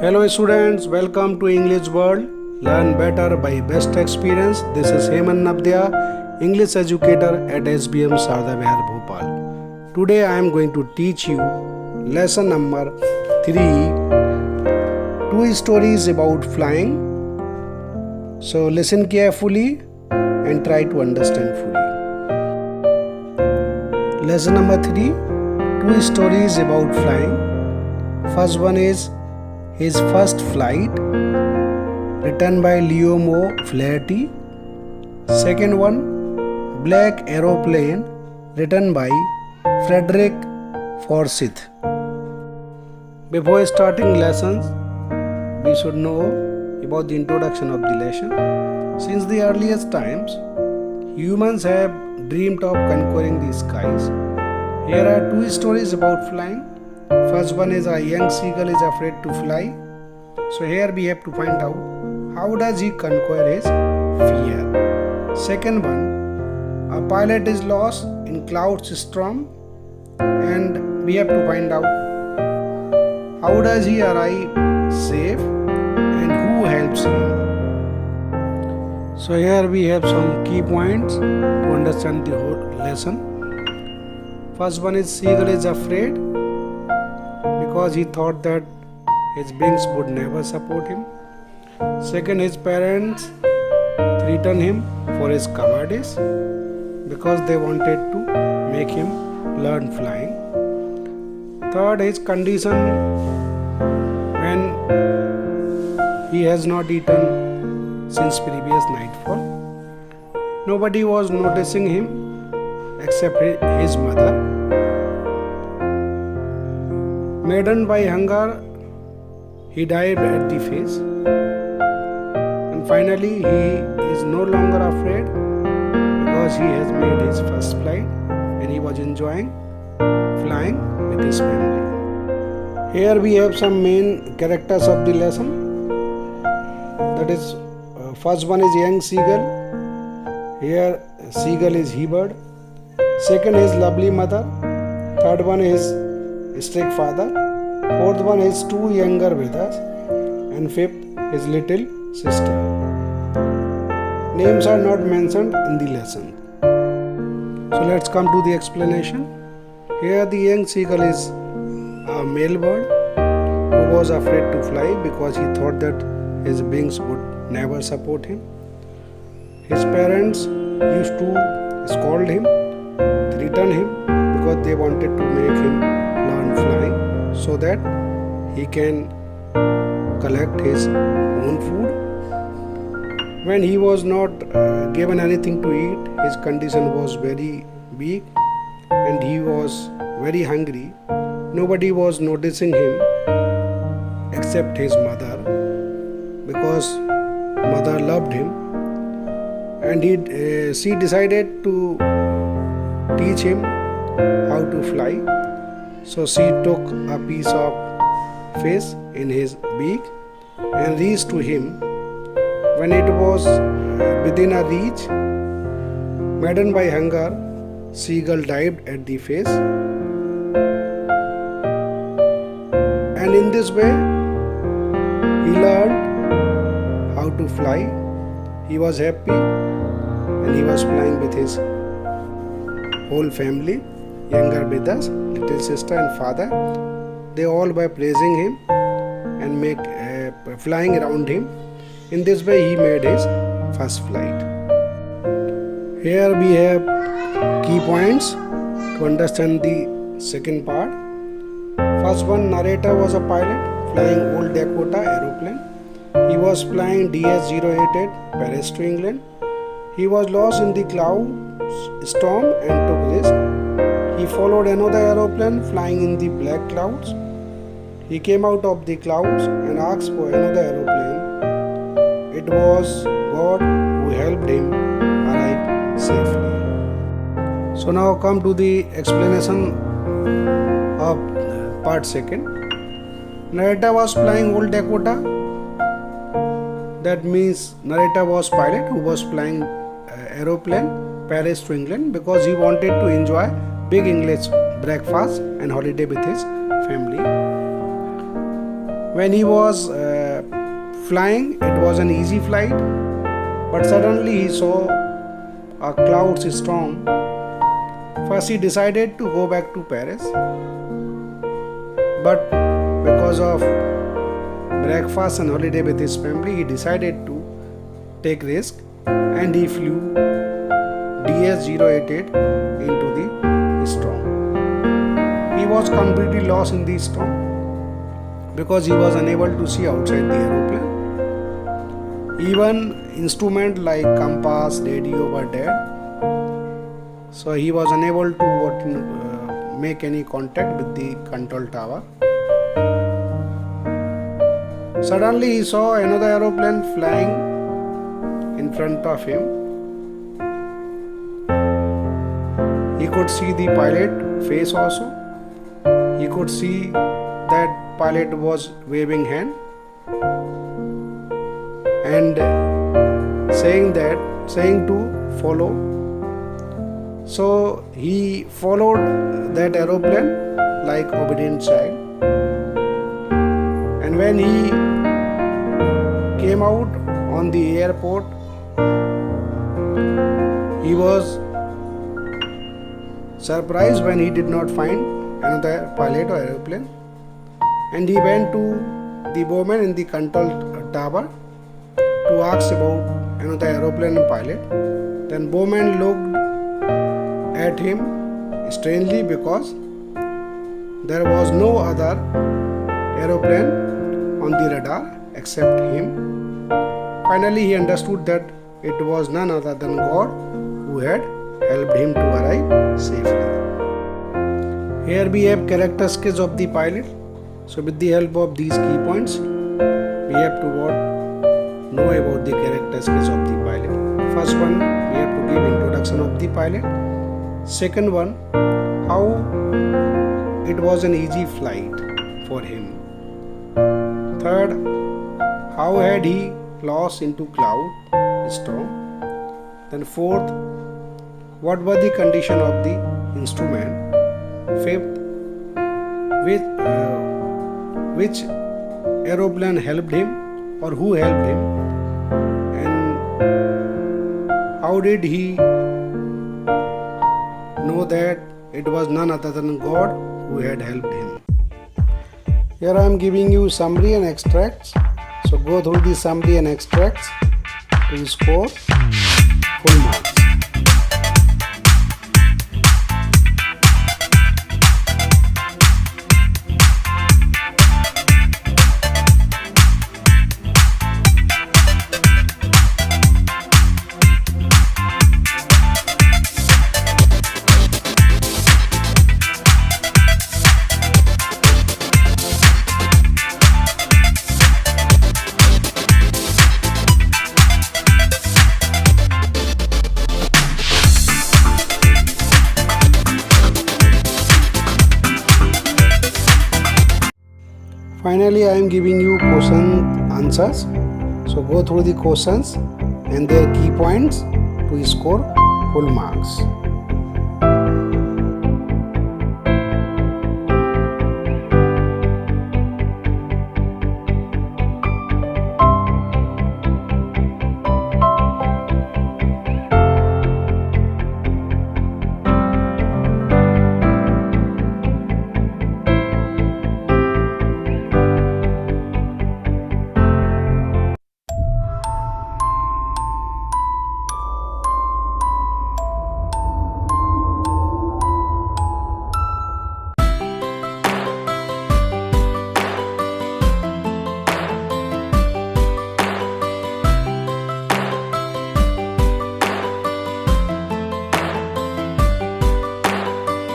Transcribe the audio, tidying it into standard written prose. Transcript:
Hello students, welcome to English World. Learn better by best experience. This is Heman Nabdya, English educator at SBM Sarda Vihar Bhopal. Today I am going to teach you lesson number 3, two stories about flying. So listen carefully and try to understand fully. Lesson number 3, two stories about flying. First one is his first flight, written by Leo Mo Flaherty. Second one, Black Aeroplane, written by Frederick Forsyth. Before starting lessons, we should know about the introduction of the lesson. Since the earliest times, humans have dreamed of conquering the skies. Here are two stories about flying. First one is a young seagull is afraid to fly. So here we have to find out how does he conquer his fear. Second one, a pilot is lost in clouds storm, and we have to find out how does he arrive safe and who helps him. So here we have some key points to understand the whole lesson. First one is seagull is afraid because he thought that his wings would never support him. Second, his parents threatened him for his cowardice because they wanted to make him learn flying. Third, his condition when he has not eaten since previous nightfall. Nobody was noticing him except his mother. Maddened by hunger, he died at the face. And finally, he is no longer afraid because he has made his first flight and he was enjoying flying with his family. Here we have some main characters of the lesson. That is, first one is young seagull. Here, seagull is he-bird. Second is lovely mother. Third one is strict father. Fourth one is two younger brothers, and fifth is little sister. Names are not mentioned in the lesson. So let's come to the explanation. Here the young seagull is a male bird who was afraid to fly because he thought that his wings would never support him. His parents used to scold him, threaten him because they wanted to make him learn flying so that he can collect his own food. When he was not given anything to eat, his condition was very weak and he was very hungry. Nobody was noticing him except his mother because mother loved him, and she decided to teach him how to fly. So she took a piece of fish in his beak and reached to him. When it was within a reach, maddened by hunger, seagull dived at the fish. And in this way, he learned how to fly. He was happy and he was flying with his whole family, younger brothers, little sister and father. They all were praising him and flying around him. In this way he made his first flight. Here we have key points to understand the second part. First one, narrator was a pilot flying Old Dakota aeroplane. He was flying DS-088 Paris to England. He was lost in the clouds storm and took risk. He followed another aeroplane flying in the black clouds. He came out of the clouds and asked for another aeroplane. It was God who helped him arrive safely. So now come to the explanation of part second. Narrator was flying Old Dakota. That means narrator was pilot who was flying aeroplane Paris to England because he wanted to enjoy big English breakfast and holiday with his family. When he was flying, it was an easy flight, but suddenly he saw a cloud storm. First he decided to go back to Paris, but because of breakfast and holiday with his family, he decided to take risk and he flew DS-088 into the storm. He was completely lost in the storm because he was unable to see outside the aeroplane. Even instruments like compass, radio were dead, so he was unable to make any contact with the control tower. Suddenly he saw another aeroplane flying in front of him. He could see the pilot face also. He could see that pilot was waving hand and saying to follow. So he followed that aeroplane like obedient child. And when he came out on the airport, he was surprised when he did not find another pilot or aeroplane, and he went to the bowman in the control tower to ask about another aeroplane and pilot. Then bowman looked at him strangely because there was no other aeroplane on the radar except him. Finally he understood that it was none other than God who had helped him to arrive safely. Here we have character sketch of the pilot. So with the help of these key points, we have to know about the character sketch of the pilot. First one, we have to give introduction of the pilot. Second one, how it was an easy flight for him. Third, how had he lost into cloud storm. Then fourth, what were the condition of the instrument. Fifth, which aeroplane helped him or who helped him, and how did he know that it was none other than God who had helped him. Here I am giving you summary and extracts. So go through the summary and extracts to score full marks. Finally, I am giving you question answers. So go through the questions and their key points to score full marks.